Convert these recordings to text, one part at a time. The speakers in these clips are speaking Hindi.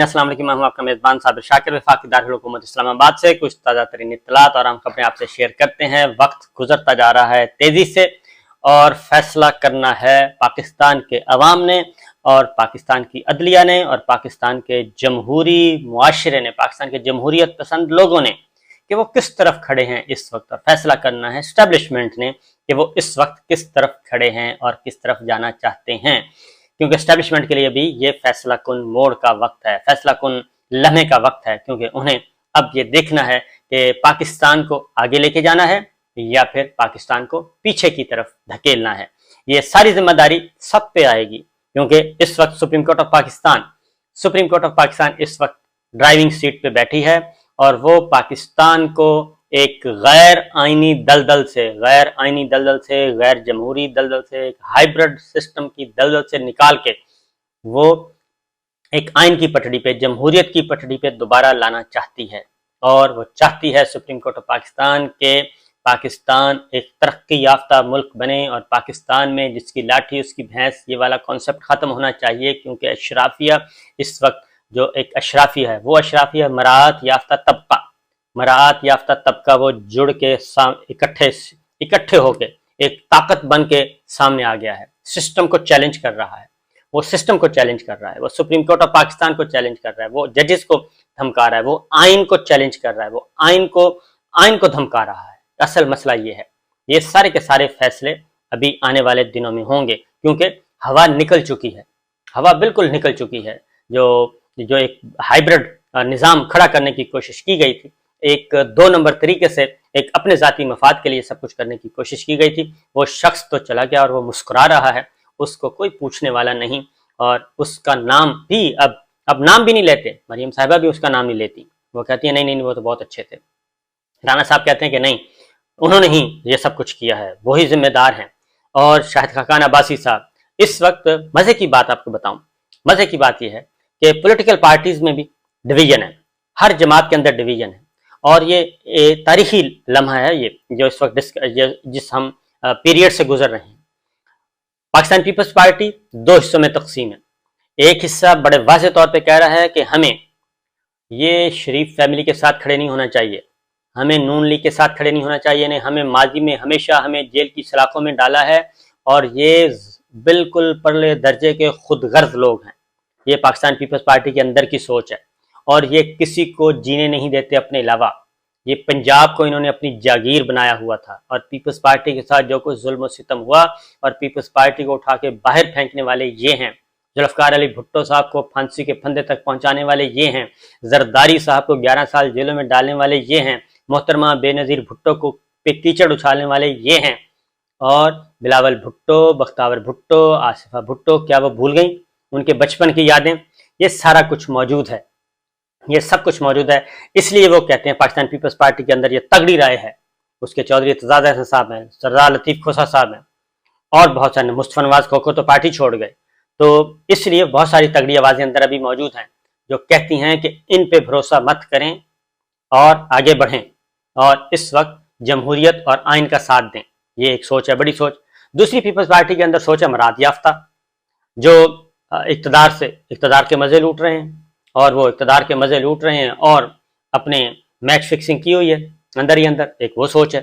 अस्सलाम वालेकुम, मैं हूं आपका मेजबान साबिर शाकिर वफाकी दारुल हुकूमत इस्लामाबाद से कुछ ताज़ा तरीन इत्तलात और हम खबरें आपसे शेयर करते हैं। वक्त गुजरता जा रहा है तेजी से और फैसला करना है पाकिस्तान के अवाम ने और पाकिस्तान की अदलिया ने और पाकिस्तान के जमहूरी मुआशरे ने, पाकिस्तान के जमहूरियत पसंद लोगों ने कि वो किस तरफ खड़े हैं इस वक्त, और फैसला करना है एस्टेब्लिशमेंट ने कि वो इस वक्त किस तरफ खड़े हैं और किस तरफ जाना चाहते हैं। क्योंकि एस्टेब्लिशमेंट के लिए भी ये फैसला कुन मोड़ का वक्त है, फैसला कुन लम्हे का वक्त है, क्योंकि उन्हें अब ये देखना है कि पाकिस्तान को आगे लेके जाना है या फिर पाकिस्तान को पीछे की तरफ धकेलना है। ये सारी जिम्मेदारी सब पे आएगी, क्योंकि इस वक्त सुप्रीम कोर्ट ऑफ पाकिस्तान इस वक्त ड्राइविंग सीट पे बैठी है और वो पाकिस्तान को एक गैर आईनी दलदल से, गैर जमहूरी दलदल से, एक हाइब्रिड सिस्टम की दलदल से निकाल के वो एक आइन की पटड़ी पे, जमहूरियत की पटड़ी पे दोबारा लाना चाहती है। और वो चाहती है सुप्रीम कोर्ट ऑफ पाकिस्तान के पाकिस्तान एक तरक्की याफ्ता मुल्क बने और पाकिस्तान में जिसकी लाठी उसकी भैंस, ये वाला कॉन्सेप्ट खत्म होना चाहिए। क्योंकि अशराफिया इस वक्त जो एक अशराफिया है, वो अशराफिया मराआत याफ्ता तबका वो जुड़ के इकट्ठे होके एक ताकत बन के सामने आ गया है, सिस्टम को चैलेंज कर रहा है, वो सिस्टम को चैलेंज कर रहा है, वो सुप्रीम कोर्ट ऑफ पाकिस्तान को चैलेंज कर रहा है, वो जजेस को धमका रहा है, वो आइन को चैलेंज कर रहा है, वो आइन को धमका रहा है। असल मसला ये है, ये सारे के सारे फैसले अभी आने वाले दिनों में होंगे, क्योंकि हवा निकल चुकी है, हवा बिल्कुल निकल चुकी है। जो एक हाइब्रिड निज़ाम खड़ा करने की कोशिश की गई थी, एक 2 नंबर तरीके से एक अपने जाती मफाद के लिए सब कुछ करने की कोशिश की गई थी, वो शख्स तो चला गया और वो मुस्कुरा रहा है, उसको कोई पूछने वाला नहीं। और उसका नाम भी अब नाम भी नहीं लेते, मरियम साहिबा भी उसका नाम नहीं लेती, वो कहती है नहीं वो तो बहुत अच्छे थे। राना साहब कहते हैं कि नहीं, उन्होंने ही ये सब कुछ किया है, वही जिम्मेदार हैं। और शाहिद खाकान अब्बासी साहब, इस वक्त मजे की बात आपको बताऊं, मजे की बात यह है कि पॉलिटिकल पार्टीज में भी डिवीजन है, हर जमात के अंदर डिवीजन है। और ये तारीखी लम्हा है, ये जो इस वक्त जिस हम पीरियड से गुजर रहे हैं। पाकिस्तान पीपल्स पार्टी 2 हिस्सों में तकसीम है। एक हिस्सा बड़े वाज़ेह तौर पे कह रहा है कि हमें ये शरीफ फैमिली के साथ खड़े नहीं होना चाहिए, हमें नून लीग के साथ खड़े नहीं होना चाहिए, नहीं, हमें माजी में हमेशा हमें जेल की सलाखों में डाला है और ये बिल्कुल परले दर्जे के खुदगर्ज लोग हैं। ये पाकिस्तान पीपल्स पार्टी के अंदर की सोच है और ये किसी को जीने नहीं देते अपने अलावा। ये पंजाब को इन्होंने अपनी जागीर बनाया हुआ था और पीपल्स पार्टी के साथ जो कुछ जुल्म सितम हुआ और पीपल्स पार्टी को उठा के बाहर फेंकने वाले ये हैं। जुल्फ़िकार अली भुट्टो साहब को फांसी के फंदे तक पहुंचाने वाले ये हैं। जरदारी साहब को 11 साल जेलों में डालने वाले ये हैं। मोहतरमा बेनज़ीर भुट्टो को पे कीचड़ उछालने वाले ये हैं। और बिलावल भुट्टो, बख्तावर भुट्टो, आसिफा भुट्टो, क्या वो भूल गई उनके बचपन की यादें? ये सारा कुछ मौजूद है, ये सब कुछ मौजूद है। इसलिए वो कहते हैं पाकिस्तान पीपल्स पार्टी के अंदर ये तगड़ी राय है, उसके चौधरी एतजाज अहसन साहब हैं, सरदार लतीफ़ खोसा साहब हैं और बहुत सारे, मुस्तफ़ा नवाज खोखो तो पार्टी छोड़ गए। तो इसलिए बहुत सारी तगड़ी आवाज़ें अंदर अभी मौजूद हैं जो कहती हैं कि इन पे भरोसा मत करें और आगे बढ़ें और इस वक्त जमहूरियत और आइन का साथ दें। ये एक सोच है, बड़ी सोच। दूसरी पीपल्स पार्टी के अंदर सोच है मराद याफ्ता, जो इक़्तिदार के मज़े लूट रहे हैं और वो इक़्तिदार के मज़े लूट रहे हैं और अपने मैच फिक्सिंग की हुई है अंदर ही अंदर। एक वो सोच है,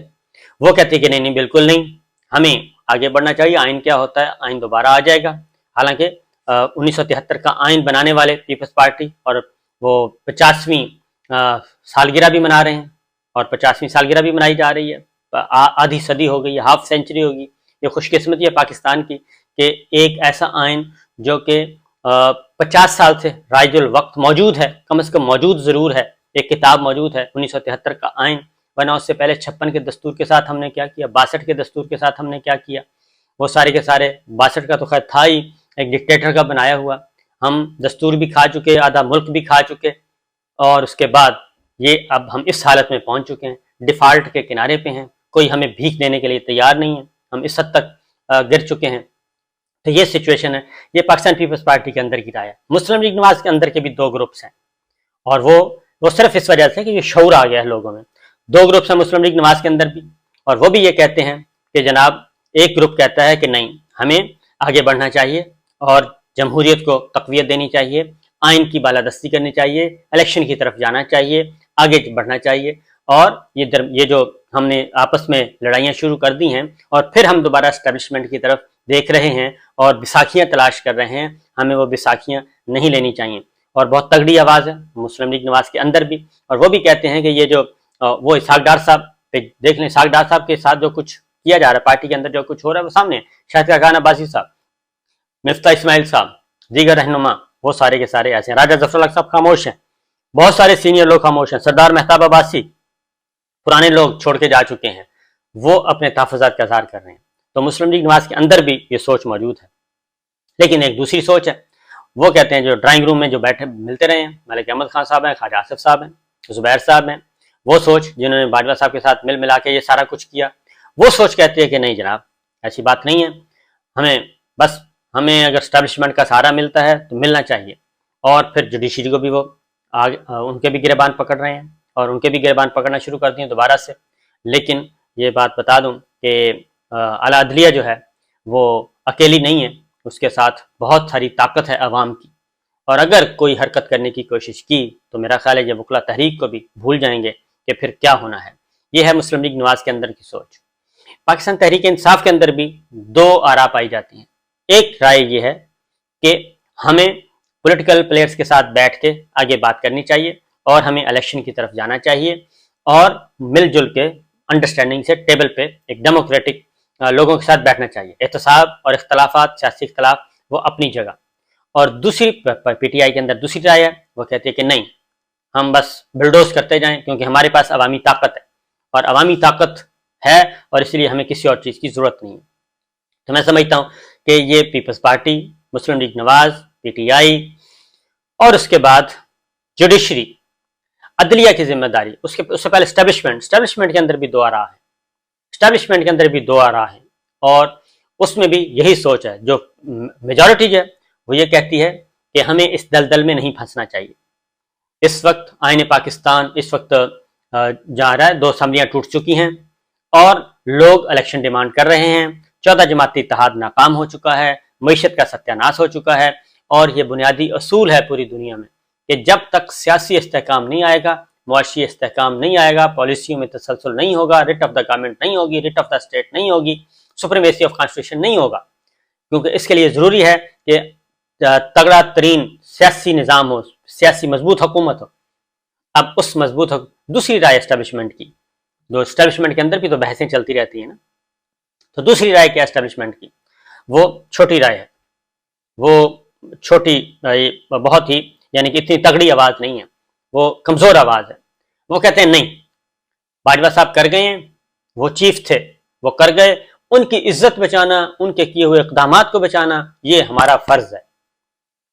वो कहती है कि नहीं बिल्कुल नहीं, हमें आगे बढ़ना चाहिए, आइन क्या होता है, आइन दोबारा आ जाएगा। हालांकि 1973 का आइन बनाने वाले पीपल्स पार्टी और वो 50वीं सालगिरह भी मना रहे हैं और 50वीं सालगिरह भी मनाई जा रही है। आधी सदी हो गई है, हाफ सेंचुरी होगी। ये खुशकिस्मती है पाकिस्तान की कि एक ऐसा आइन जो कि 50 साल से राइजुल वक्त मौजूद है, कम से कम मौजूद ज़रूर है। एक किताब मौजूद है 1973 का आइन बना, उससे पहले 56 के दस्तूर के साथ हमने क्या किया, 62 के दस्तूर के साथ हमने क्या किया, वो सारे के सारे। 62 का तो खैर था ही एक डिक्टेटर का बनाया हुआ, हम दस्तूर भी खा चुके, आधा मुल्क भी खा चुके और उसके बाद ये अब हम इस हालत में पहुंच चुके हैं, डिफ़ाल्ट के किनारे पे हैं, कोई हमें भीख देने के लिए तैयार नहीं है, हम इस हद तक गिर चुके हैं। तो ये सिचुएशन है, ये पाकिस्तान पीपल्स पार्टी के अंदर की राय है। मुस्लिम लीग नवाज के अंदर के भी 2 ग्रुप्स हैं और वो सिर्फ इस वजह से कि ये शऊर आ गया है लोगों में। 2 ग्रुप्स हैं मुस्लिम लीग नवाज के अंदर भी, और वो भी ये कहते हैं कि जनाब, एक ग्रुप कहता है कि नहीं, हमें आगे बढ़ना चाहिए और जमहूरियत को तक़वियत देनी चाहिए, आइन की बालादस्ती करनी चाहिए, इलेक्शन की तरफ जाना चाहिए, आगे बढ़ना चाहिए। और ये जो हमने आपस में लड़ाइयाँ शुरू कर दी हैं और फिर हम दोबारा एस्टेब्लिशमेंट की तरफ देख रहे हैं और बैसाखियाँ तलाश कर रहे हैं, हमें वो बैसाखियाँ नहीं लेनी चाहिए। और बहुत तगड़ी आवाज़ है मुस्लिम लीग नवाज के अंदर भी, और वो भी कहते हैं कि ये जो वो इसहाक डार साहब पे देख लें, इसहाक डार साहब के साथ जो कुछ किया जा रहा है, पार्टी के अंदर जो कुछ हो रहा है वो सामने, शाहिद खान अब्बासी साहब, मिफ्ता इस्माइल साहब, दीगर रहनुमा, वो सारे के सारे ऐसे हैं। राजा जफर साहब खामोश हैं, बहुत सारे सीनियर लोग खामोश हैं, सरदार मेहताब अब्बासी पुराने लोग छोड़ के जा चुके हैं, वो अपने तहफ़्फ़ुज़ात का इज़हार कर रहे हैं। तो मुस्लिम लीग नवाज के अंदर भी ये सोच मौजूद है। लेकिन एक दूसरी सोच है, वो कहते हैं जो ड्राइंग रूम में जो बैठे मिलते रहे हैं, मलिक अहमद खान साहब हैं, ख्वाजा आसिफ साहब हैं, जुबैर साहब हैं, वो सोच जिन्होंने बाजवा साहब के साथ मिल मिला के ये सारा कुछ किया, वो सोच कहती है कि नहीं जनाब, ऐसी बात नहीं है, हमें अगर स्टैब्लिशमेंट का सहारा मिलता है तो मिलना चाहिए। और फिर जुडिशरी को भी वो उनके भी गिरबान पकड़ रहे हैं और उनके भी गिरबान पकड़ना शुरू कर दिए दोबारा से। लेकिन ये बात बता दूं कि आला अदलिया जो है वो अकेली नहीं है, उसके साथ बहुत सारी ताकत है अवाम की, और अगर कोई हरकत करने की कोशिश की तो मेरा ख्याल है ये वकला तहरीक को भी भूल जाएंगे कि फिर क्या होना है। ये है मुस्लिम लीग नवाज के अंदर की सोच। पाकिस्तान तहरीक इंसाफ के अंदर भी दो आरा पाई जाती हैं। एक राय ये है कि हमें पॉलिटिकल प्लेयर्स के साथ बैठ के आगे बात करनी चाहिए और हमें इलेक्शन की तरफ जाना चाहिए और मिलजुल के अंडरस्टैंडिंग से टेबल पे एक डेमोक्रेटिक लोगों के साथ बैठना चाहिए। एहतसाब और इख्तलाफात, सियासी इख्तलाफ वो अपनी जगह। और दूसरी पीटीआई के अंदर दूसरी राय है, वो कहती है कि नहीं, हम बस बिल्डोज करते जाएं क्योंकि हमारे पास अवामी ताकत है और अवामी ताकत है और इसलिए हमें किसी और चीज़ की ज़रूरत नहीं है। तो मैं समझता हूँ कि ये पीपल्स पार्टी, मुस्लिम लीग नवाज, पीटीआई और उसके बाद जुडिशरी, अदलिया की जिम्मेदारी, उससे पहले स्टैब्लिशमेंट के अंदर भी दो आरा है, स्टैब्लिशमेंट के अंदर भी दो आरा है और उसमें भी यही सोच है। जो मेजॉरिटी है वो ये कहती है कि हमें इस दलदल में नहीं फंसना चाहिए। इस वक्त आईने पाकिस्तान इस वक्त जा रहा है, 2 असम्बलियाँ टूट चुकी हैं और लोग इलेक्शन डिमांड कर रहे हैं। 14 जमाती इत्तेहाद नाकाम हो चुका है, मईशत का सत्यानाश हो चुका है और ये बुनियादी असूल है पूरी दुनिया में कि जब तक सियासी इस्तेहकाम नहीं आएगा, मुआशी इस्तेहकाम नहीं आएगा, पॉलिसियों में तसलसल नहीं होगा, रिट ऑफ द गवर्नमेंट नहीं होगी, रिट ऑफ द स्टेट नहीं होगी, सुप्रीमेसी ऑफ कॉन्स्टिट्यूशन नहीं होगा। क्योंकि इसके लिए ज़रूरी है कि तगड़ा तरीन सियासी निज़ाम हो, सियासी मजबूत हुकूमत हो। अब उस मजबूत दूसरी राय एस्टेब्लिशमेंट की, जो एस्टेब्लिशमेंट के अंदर भी तो बहसें चलती रहती हैं ना, तो दूसरी राय क्या एस्टेब्लिशमेंट की, वो छोटी राय है, वो छोटी बहुत ही, यानी कि इतनी तगड़ी आवाज़ नहीं है, वो कमज़ोर आवाज़ है। वो कहते हैं नहीं, बाजवा साहब कर गए हैं, वो चीफ थे, वो कर गए, उनकी इज्जत बचाना, उनके किए हुए इक़दामात को बचाना, ये हमारा फ़र्ज़ है।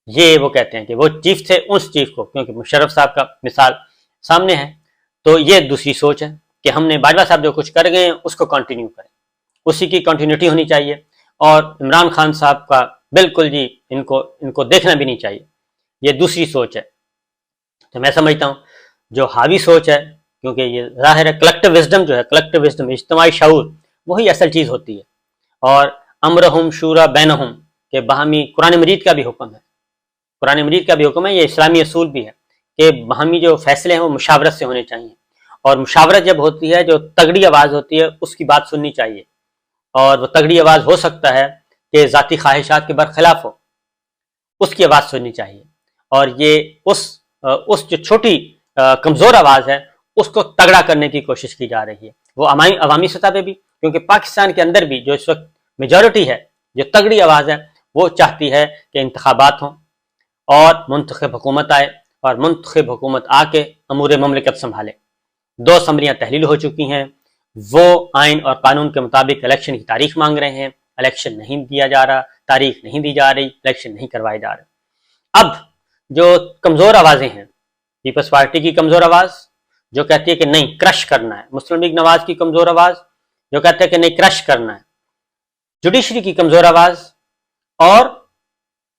ये वो कहते हैं कि वो चीफ थे, उस चीफ को, क्योंकि मुशर्रफ साहब का मिसाल सामने है, तो ये दूसरी सोच है कि हमने बाजवा साहब जो कुछ कर गए हैं उसको कंटिन्यू करें, उसी की कंटिन्यूटी होनी चाहिए और इमरान खान साहब का बिल्कुल जी इनको देखना भी नहीं चाहिए। ये दूसरी सोच है। तो मैं समझता हूँ जो हावी सोच है, क्योंकि ये ज़ाहिर है कलेक्टिव विजडम जो है, कलेक्टिव विजडम, इज्तिमाई शऊर, वही असल चीज़ होती है। और अमरहुम शूरा बैनहुम के बाहमी कुरान मजीद का भी हुक्म है, कुरान मजीद का भी हुक्म है, ये इस्लामी असूल भी है कि बाहमी जो फैसले हैं वो मुशावरत से होने चाहिए। और मुशावरत जब होती है, जो तगड़ी आवाज़ होती है उसकी बात सुननी चाहिए, और वो तगड़ी आवाज़ हो सकता है कि ज़ाती ख्वाहिशात के बरखिलाफ हो, उसकी आवाज़ सुननी चाहिए। और ये उस जो छोटी कमज़ोर आवाज़ है उसको तगड़ा करने की कोशिश की जा रही है, वो अवामी सतह पे भी, क्योंकि पाकिस्तान के अंदर भी जो इस वक्त मेजॉरिटी है, जो तगड़ी आवाज़ है, वो चाहती है कि इंतखाबात हों और मुंतखब हुकूमत आए और मुंतखब हुकूमत आके अमूर ममलिकत संभाले। 2 असम्बलियाँ तहलील हो चुकी हैं, वो आइन और कानून के मुताबिक इलेक्शन की तारीख मांग रहे हैं, इलेक्शन नहीं दिया जा रहा, तारीख नहीं दी जा रही, इलेक्शन नहीं करवाए जा रहे। अब जो कमज़ोर आवाज़ें हैं, पीपल्स पार्टी की कमज़ोर आवाज़ जो कहती है कि नहीं क्रश करना है, मुस्लिम लीग नवाज की कमज़ोर आवाज़ जो कहते हैं कि नहीं क्रश करना है, जुडिशरी की कमज़ोर आवाज़ और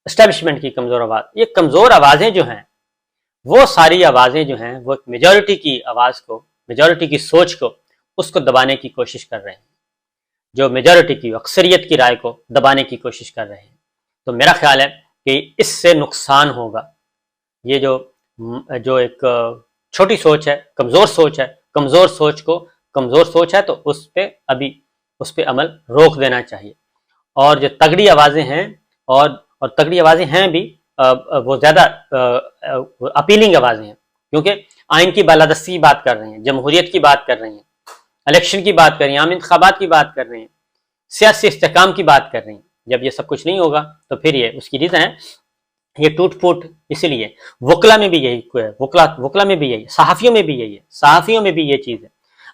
एस्टेब्लिशमेंट की कमज़ोर आवाज़। ये कमज़ोर आवाज़ें जो हैं, वो सारी आवाज़ें जो हैं, वो मेजॉरिटी की आवाज़ को, मेजॉरिटी की सोच को, उसको दबाने की कोशिश कर रहे हैं, जो मेजॉरिटी की अक्सरियत की राय को दबाने की कोशिश कर रहे हैं। तो मेरा ख्याल है कि इससे नुकसान होगा, ये जो एक छोटी सोच है, कमज़ोर सोच है, कमज़ोर सोच है तो उस पे अमल रोक देना चाहिए। और जो तगड़ी आवाज़ें हैं और तगड़ी आवाज़ें हैं भी, वो ज़्यादा अपीलिंग आवाज़ें हैं, क्योंकि आइन की बालादस्ती की बात कर रही हैं, जमहूरियत की बात कर रही हैं, इलेक्शन की बात कर रही हैं, आम इंतखाबात की बात कर रही हैं, सियासी इस्तेहकाम की बात कर रही हैं। जब ये सब कुछ नहीं होगा तो फिर ये उसकी रीज़न है, ये टूट फूट इसीलिए। वकला में भी यही है, वकला में भी यही है, सहाफ़ियों में भी यही है, सहाफ़ियों में भी ये चीज़ है।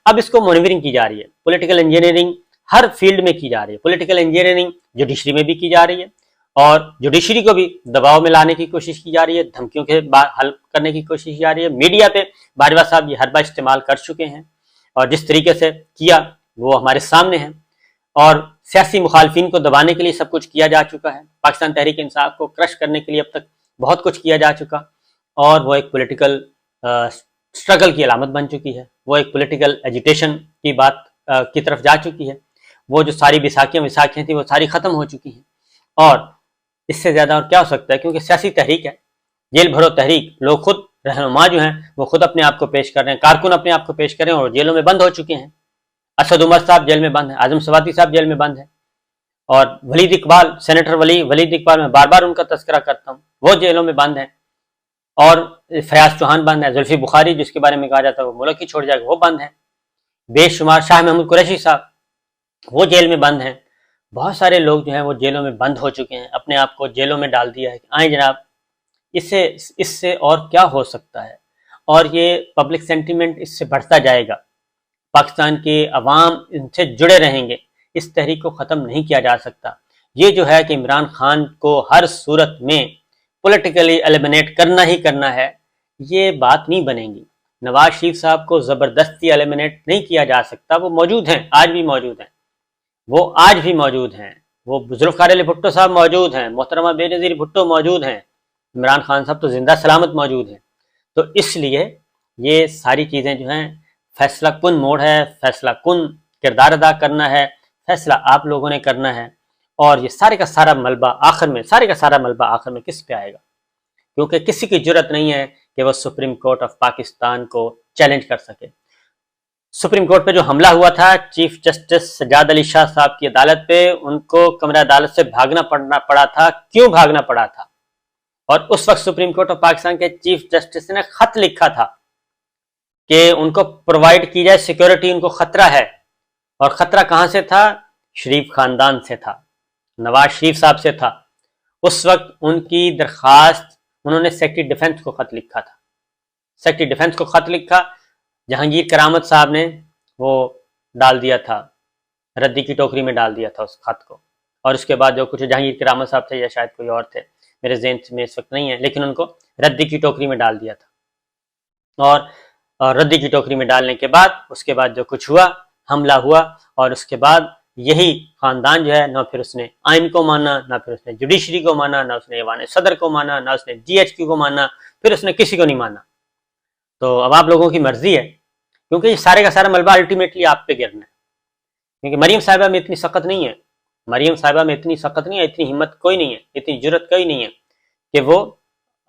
अब इसको मॉनिटरिंग की जा रही है, पॉलिटिकल इंजीनियरिंग हर फील्ड में की जा रही है, पॉलिटिकल इंजीनियरिंग जुडिशरी में भी की जा रही है, और जुडिशरी को भी दबाव में लाने की कोशिश की जा रही है, धमकियों के हल करने की कोशिश की जा रही है। मीडिया पे बाजवा साहब ये हर बार इस्तेमाल कर चुके हैं, और जिस तरीके से किया वो हमारे सामने है, और सियासी मुखालफिन को दबाने के लिए सब कुछ किया जा चुका है। पाकिस्तान तहरीक इंसाफ को क्रश करने के लिए अब तक बहुत कुछ किया जा चुका, और वो एक पॉलिटिकल स्ट्रगल की अलामत बन चुकी है, वो एक पॉलिटिकल एजिटेशन की बात की तरफ जा चुकी है। वो जो सारी विसाखियाँ थी वो सारी ख़त्म हो चुकी हैं, और इससे ज़्यादा और क्या हो सकता है, क्योंकि सियासी तहरीक है, जेल भरो तहरीक। लोग खुद रहनुमा जो हैं वो खुद अपने आप को पेश कर रहे हैं, कारकुन अपने आप को पेश कर रहे हैं और जेलों में बंद हो चुके हैं। असद उमर साहब जेल में बंद है, आजम सवाती साहब जेल में बंद है, और वलीद इकबाल, सेनेटर वलीद इकबाल, मैं बार बार उनका तस्करा करता हूँ, वो जेलों में बंद है, और फयाज चौहान बंद है, जुल्फी बुखारी जिसके बारे में कहा जाता है वो मुल्क ही छोड़ जाएगा, वो बंद है, बेशुमार शाह महमूद कुरैशी साहब वो जेल में बंद हैं। बहुत सारे लोग जो हैं वो जेलों में बंद हो चुके हैं, अपने आप को जेलों में डाल दिया है। आए जनाब, इससे और क्या हो सकता है, और ये पब्लिक सेंटीमेंट इससे बढ़ता जाएगा, पाकिस्तान के अवाम इनसे जुड़े रहेंगे, इस तहरीक को ख़त्म नहीं किया जा सकता। ये जो है कि इमरान खान को हर सूरत में पॉलिटिकली एलिमिनेट करना ही करना है, ये बात नहीं बनेगी। नवाज शरीफ साहब को ज़बरदस्ती एलिमिनेट नहीं किया जा सकता, वो मौजूद हैं, आज भी मौजूद हैं, वो आज भी मौजूद हैं, वो जुल्फ़िकार अली भुट्टो साहब मौजूद हैं, मोहतरमा बेनज़ीर भुट्टो मौजूद हैं, इमरान खान साहब तो जिंदा सलामत मौजूद हैं। तो इसलिए ये सारी चीज़ें जो हैं, फैसला कुन मोड़ है, फैसला कुन किरदार अदा करना है, फैसला आप लोगों ने करना है, और ये सारे का सारा मलबा आखिर में किस पे आएगा, क्योंकि किसी की जरूरत नहीं है कि वह सुप्रीम कोर्ट ऑफ पाकिस्तान को चैलेंज कर सके। सुप्रीम कोर्ट पे जो हमला हुआ था चीफ जस्टिस सज्जाद अली शाह साहब की अदालत पे, उनको कमरा अदालत से भागना पड़ा था। क्यों भागना पड़ा था? और उस वक्त सुप्रीम कोर्ट ऑफ पाकिस्तान के चीफ जस्टिस ने खत लिखा था कि उनको प्रोवाइड की जाए सिक्योरिटी, उनको खतरा है। और खतरा कहां से था? शरीफ खानदान से था, नवाज शरीफ साहब से था। उस वक्त उनकी दरखास्त, उन्होंने सेक्रेटरी डिफेंस को खत लिखा था, सेक्रेटरी डिफेंस को खत लिखा, जहांगीर करामत साहब ने वो डाल दिया था, रद्दी की टोकरी में डाल दिया था उस खत को। और उसके बाद जो कुछ जहांगीर करामत साहब थे या शायद कोई और थे, मेरे ज़हन में इस वक्त नहीं है, लेकिन उनको रद्दी की टोकरी में डाल दिया था। और रद्दी की टोकरी में डालने के बाद उसके बाद जो कुछ हुआ, हमला हुआ, और उसके बाद यही खानदान जो है, ना फिर उसने आइन को माना, ना फिर उसने जुडिशरी को माना, ना उसने ईवान सदर को माना, ना उसने GHQ को माना, फिर उसने किसी को नहीं माना। तो अब आप लोगों की मर्जी है, क्योंकि ये सारे का सारा मलबा अल्टीमेटली आप पे गिरना है। क्योंकि मरीम साहिबा में इतनी सख्त नहीं है, मरीम साहिबा में इतनी सख्त नहीं है, इतनी हिम्मत कोई नहीं है, इतनी जुर्रत कोई नहीं है कि वो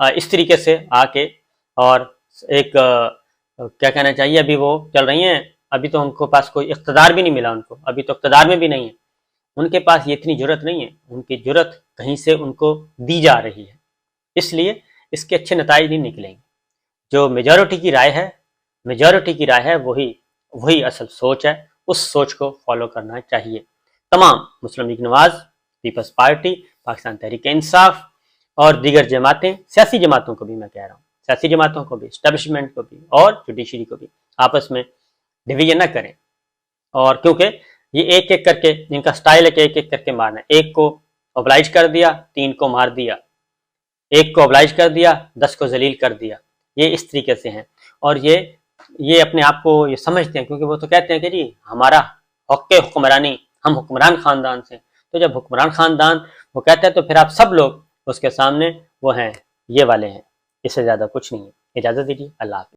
इस तरीके से आके और एक क्या कहना चाहिए, अभी वो चल रही हैं, अभी तो उनको पास कोई इख्तदार भी नहीं मिला, उनको अभी तो इख्तदार में भी नहीं है, उनके पास ये इतनी जुर्रत नहीं है, उनकी जुर्रत कहीं से उनको दी जा रही है, इसलिए इसके अच्छे नताइज नहीं निकलेंगे। जो मेजॉरिटी की राय है वही असल सोच है, उस सोच को फॉलो करना चाहिए। तमाम मुस्लिम लीग नवाज, पीपल्स पार्टी, पाकिस्तान तहरीक इंसाफ और दीगर जमातें, सियासी जमातों को भी मैं कह रहा हूँ, सियासी जमातों को भी, एस्टेब्लिशमेंट को भी और जुडिशरी को भी आपस में डिवीजन न करें। और क्योंकि ये एक एक करके, इनका स्टाइल है कि एक एक करके मारना है, एक को ओबलाइज कर दिया 3 को मार दिया, एक को ओबलाइज कर दिया 10 को जलील कर दिया, ये इस तरीके से हैं। और ये अपने आप को ये समझते हैं, क्योंकि वो तो कहते हैं कि जी हमारा हक़ हुक्मरानी, हम हुक्मरान खानदान से। तो जब हुक्मरान खानदान वो कहते हैं तो फिर आप सब लोग उसके सामने वो हैं, ये वाले हैं, इससे ज़्यादा कुछ नहीं है। इजाज़त दीजिए, अल्लाह हाफ़िज़।